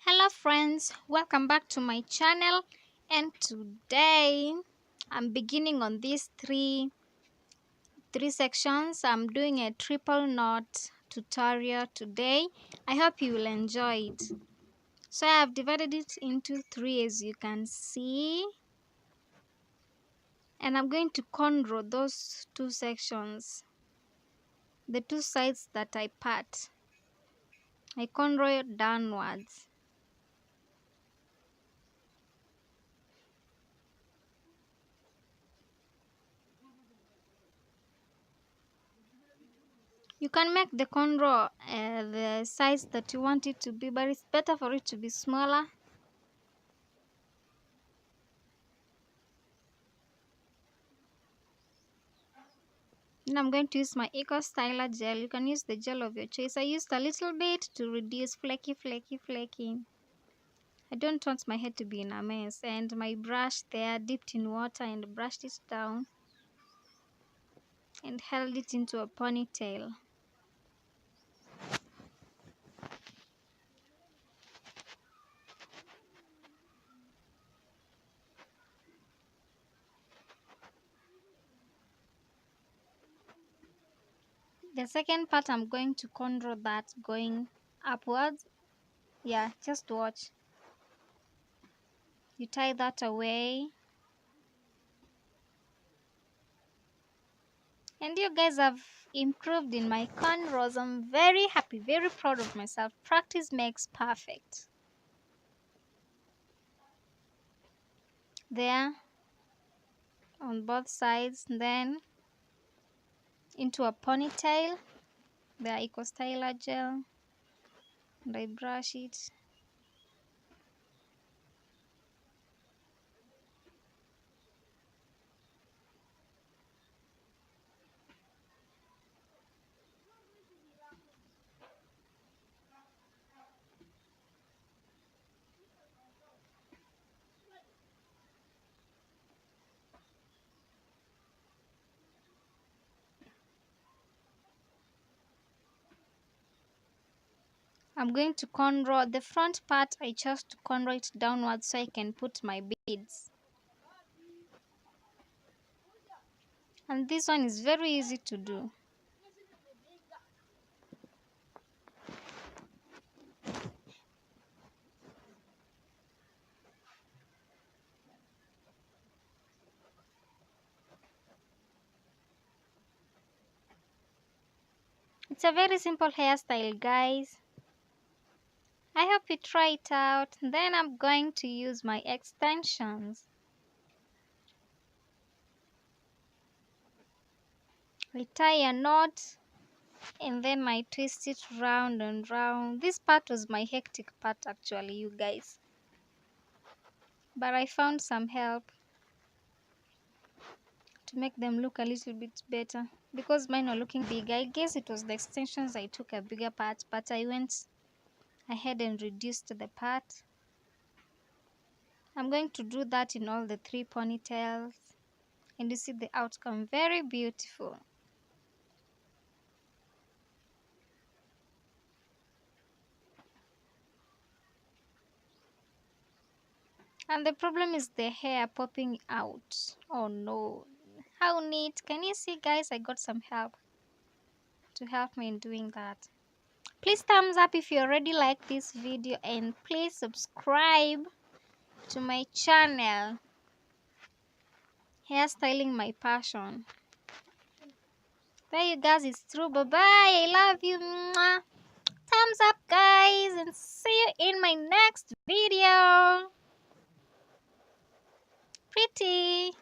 Hello friends, welcome back to my channel, and today I'm beginning on these three sections. I'm doing a triple knot tutorial today. I hope you will enjoy it. So I have divided it into three, as you can see, and I'm going to cornrow those two sections, the two sides that I part. I cornrow downwards. You can make the cornrow the size that you want it to be, but it's better for it to be smaller. Then I'm going to use my Eco Styler gel. You can use the gel of your choice. I used a little bit to reduce flaky. I don't want my hair to be in a mess. And my brush there, dipped in water and brushed it down and held it into a ponytail. The second part, I'm going to cornrow that going upwards. Yeah, just watch. You tie that away. And you guys have improved in my cornrows. I'm very happy, very proud of myself. Practice makes perfect. There on both sides, then into a ponytail, the Eco Styler gel, and I brush it. I'm going to cornrow the front part. I chose to cornrow it downwards so I can put my beads. And this one is very easy to do. It's a very simple hairstyle, guys. I hope you try it out. Then I'm going to use my extensions. I tie a knot and then I twist it round and round. This part was my hectic part actually, you guys. But I found some help to make them look a little bit better because mine were looking big. I guess it was the extensions I took a bigger part, but I went ahead and reduced the part. I'm going to do that in all the three ponytails, and you see the outcome, very beautiful. And the problem is the hair popping out. Oh no, how neat. Can you see, guys? I got some help to help me in doing that. Please thumbs up if you already like this video, and please subscribe to my channel. Hairstyling my passion. There you guys, it's through. Bye bye, I love you. Mwah. Thumbs up, guys, and see you in my next video. Pretty.